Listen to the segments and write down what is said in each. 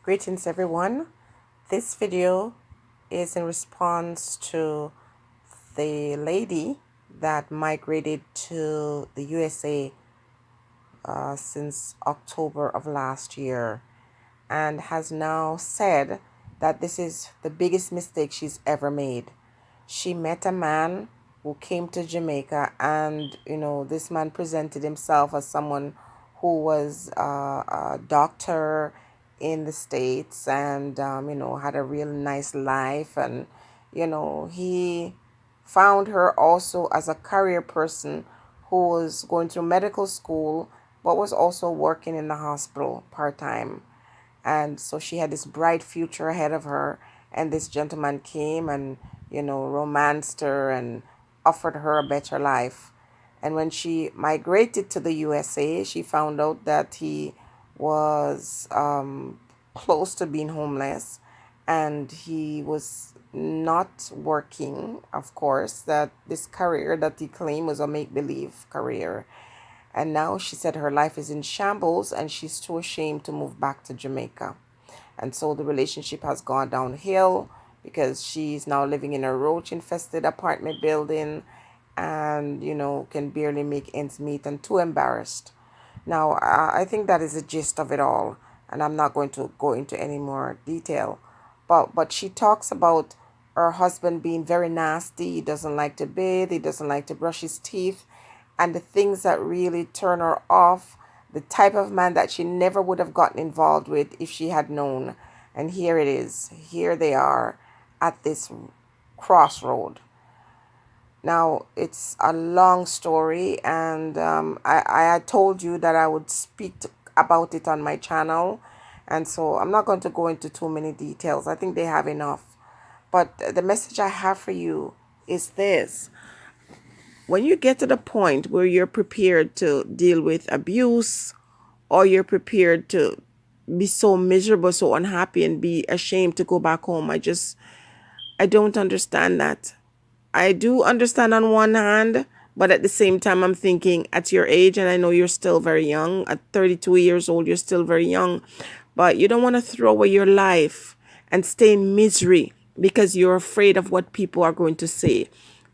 Greetings everyone. This video is in response to the lady that migrated to the USA since October of last year and has now said that this is the biggest mistake she's ever made. She met a man who came to Jamaica, and this man presented himself as someone who was a doctor in the States, and had a real nice life. And he found her also as a career person who was going through medical school but was also working in the hospital part-time. And so she had this bright future ahead of her, and this gentleman came and romanced her and offered her a better life. And when she migrated to the USA, she found out that he was close to being homeless, and he was not working. Of course, that this career that he claimed was a make-believe career. And now she said her life is in shambles and she's too ashamed to move back to Jamaica. And so the relationship has gone downhill because she's now living in a roach infested apartment building, and can barely make ends meet and too embarrassed. Now, I think that is the gist of it all, and I'm not going to go into any more detail. But she talks about her husband being very nasty. He doesn't like to bathe. He doesn't like to brush his teeth. And the things that really turn her off, the type of man that she never would have gotten involved with if she had known. And here it is. Here they are at this crossroad. Now, it's a long story, and I had told you that I would about it on my channel. And so I'm not going to go into too many details. I think they have enough. But the message I have for you is this. When you get to the point where you're prepared to deal with abuse, or you're prepared to be so miserable, so unhappy, and be ashamed to go back home, I don't understand that. I do understand on one hand, but at the same time, I'm thinking at your age, and I know you're still very young, at 32 years old, you're still very young, but you don't want to throw away your life and stay in misery because you're afraid of what people are going to say.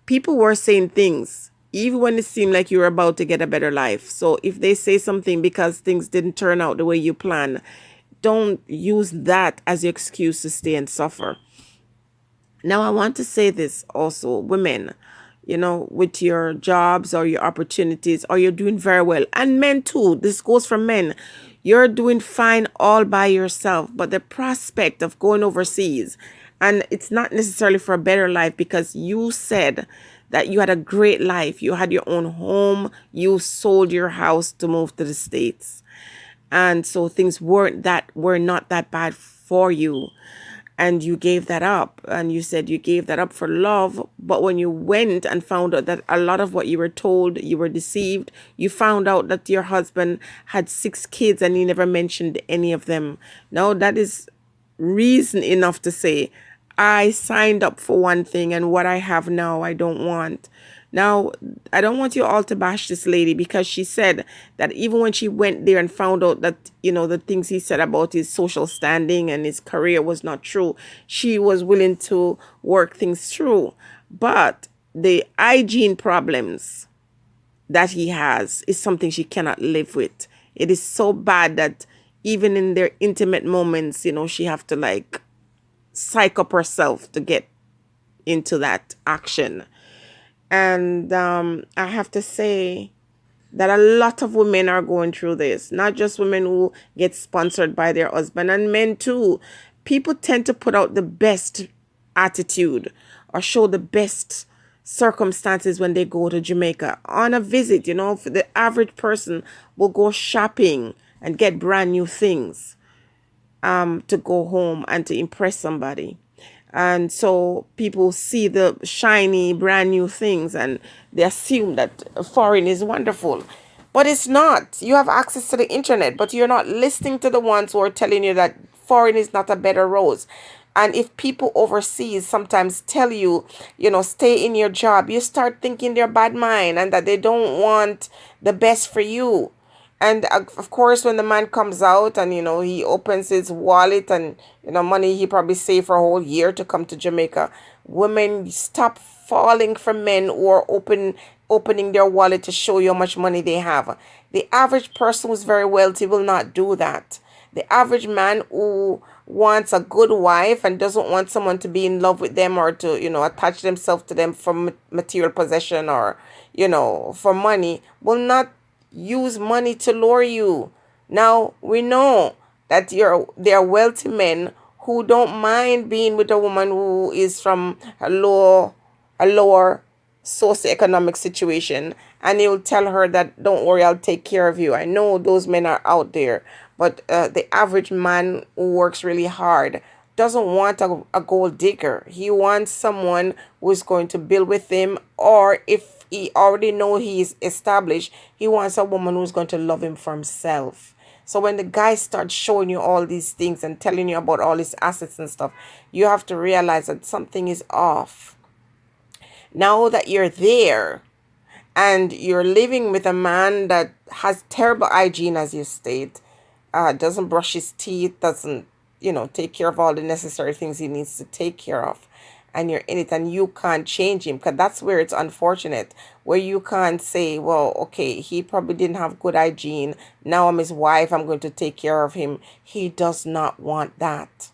People were saying things even when it seemed like you were about to get a better life. So if they say something because things didn't turn out the way you planned, don't use that as your excuse to stay and suffer. Now, I want to say this also, women, with your jobs or your opportunities, or you're doing very well. And men too, this goes for men. You're doing fine all by yourself, but the prospect of going overseas, and it's not necessarily for a better life, because you said that you had a great life. You had your own home. You sold your house to move to the States. And so things were not that bad for you. And you gave that up, and you said you gave that up for love. But when you went and found out that a lot of what you were told, you were deceived. You found out that your husband had 6 kids and he never mentioned any of them. Now that is reason enough to say, I signed up for one thing, and what I have now I don't want. Now, I don't want you all to bash this lady, because she said that even when she went there and found out that, the things he said about his social standing and his career was not true, she was willing to work things through. But the hygiene problems that he has is something she cannot live with. It is so bad that even in their intimate moments, she have to like psych up herself to get into that action. And I have to say that a lot of women are going through this, not just women who get sponsored by their husband, and men too. People tend to put out the best attitude or show the best circumstances when they go to Jamaica on a visit. For the average person will go shopping and get brand new things to go home and to impress somebody. And so people see the shiny, brand new things and they assume that foreign is wonderful. But it's not. You have access to the internet, but you're not listening to the ones who are telling you that foreign is not a bed of rose. And if people overseas sometimes tell you, stay in your job, you start thinking they're bad mind and that they don't want the best for you. And of course, when the man comes out and, he opens his wallet and, money he probably saved for a whole year to come to Jamaica, women stop falling for men who are opening their wallet to show you how much money they have. The average person who's very wealthy will not do that. The average man who wants a good wife and doesn't want someone to be in love with them or to, attach themselves to them for material possession or, for money will not use money to lure you. Now, we know that there are wealthy men who don't mind being with a woman who is from a lower socioeconomic situation, and he'll tell her that, don't worry, I'll take care of you. I know those men are out there, but the average man who works really hard doesn't want a gold digger. He wants someone who's going to build with him, or if he already know he's established, he wants a woman who's going to love him for himself. So when the guy starts showing you all these things and telling you about all his assets and stuff, you have to realize that something is off. Now that you're there and you're living with a man that has terrible hygiene, as you state, doesn't brush his teeth, doesn't, take care of all the necessary things he needs to take care of, and you're in it and you can't change him, because that's where it's unfortunate, where you can't say, well, okay, he probably didn't have good hygiene. Now I'm his wife, I'm going to take care of him. He does not want that.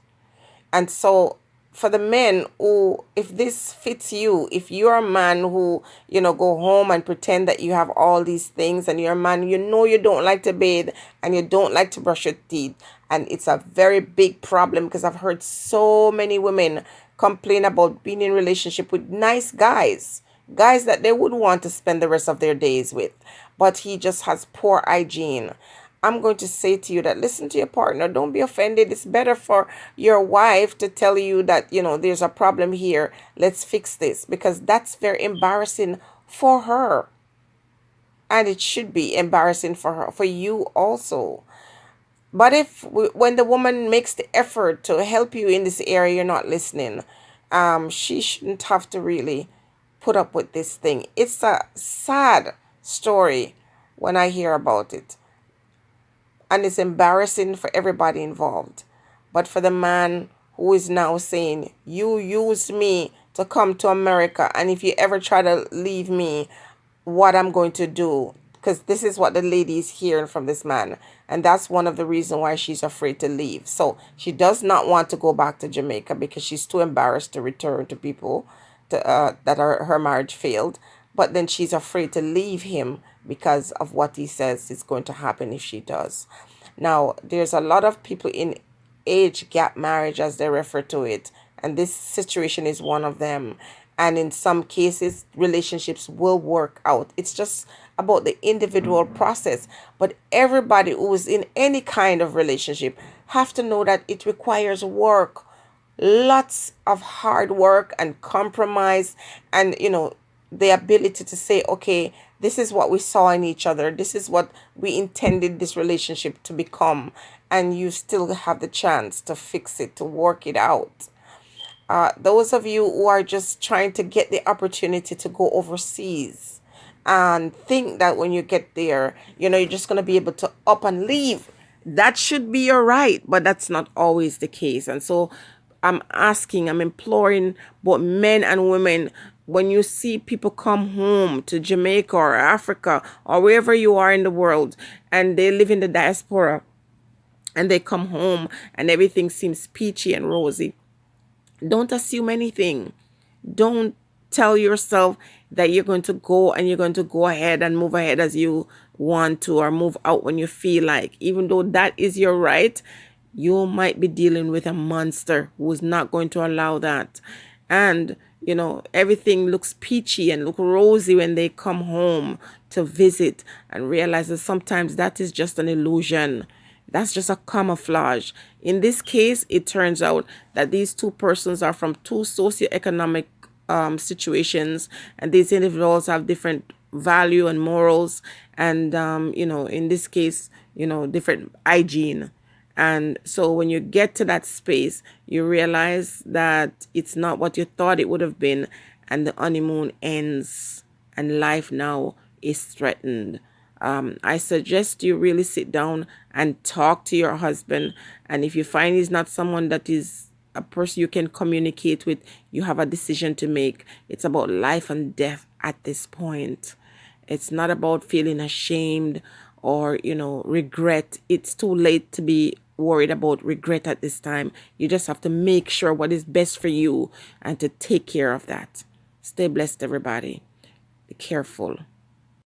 And so for the men who, if this fits you, if you're a man who, go home and pretend that you have all these things, and you're a man, you don't like to bathe and you don't like to brush your teeth, and it's a very big problem, because I've heard so many women complain about being in relationship with nice guys that they would want to spend the rest of their days with, but he just has poor hygiene. I'm going to say to you that, listen to your partner. Don't be offended. It's better for your wife to tell you that, there's a problem here. Let's fix this, because that's very embarrassing for her. And it should be embarrassing for her, for you also. But when the woman makes the effort to help you in this area, you're not listening, she shouldn't have to really put up with this thing. It's a sad story when I hear about it. And it's embarrassing for everybody involved. But for the man who is now saying, you used me to come to America, and if you ever try to leave me, what I'm going to do. Because this is what the lady is hearing from this man. And that's one of the reasons why she's afraid to leave. So she does not want to go back to Jamaica because she's too embarrassed to return to people that her marriage failed. But then she's afraid to leave him because of what he says is going to happen if she does. Now, there's a lot of people in age gap marriage, as they refer to it, and this situation is one of them. And in some cases, relationships will work out. It's just about the individual process. But everybody who is in any kind of relationship have to know that it requires work, lots of hard work and compromise, and the ability to say, okay, this is what we saw in each other, this is what we intended this relationship to become, and you still have the chance to fix it, to work it out. Those of you who are just trying to get the opportunity to go overseas and think that when you get there, you're just going to be able to up and leave, that should be your right, but that's not always the case. And so I'm imploring both men and women, when you see people come home to Jamaica or Africa or wherever you are in the world, and they live in the diaspora, and they come home and everything seems peachy and rosy, don't assume anything. Don't tell yourself that you're going to go and you're going to go ahead and move ahead as you want to, or move out when you feel like. Even though that is your right, you might be dealing with a monster who is not going to allow that. And everything looks peachy and look rosy when they come home to visit, and realize that sometimes that is just an illusion. That's just a camouflage. In this case, it turns out that these two persons are from two socioeconomic situations, and these individuals have different value and morals, and in this case, different hygiene. And so when you get to that space, you realize that it's not what you thought it would have been, and the honeymoon ends, and life now is threatened. I suggest you really sit down and talk to your husband. And if you find he's not someone that is a person you can communicate with, you have a decision to make. It's about life and death at this point. It's not about feeling ashamed or, regret. It's too late to be worried about regret at this time. You just have to make sure what is best for you and to take care of that. Stay blessed, everybody. Be careful.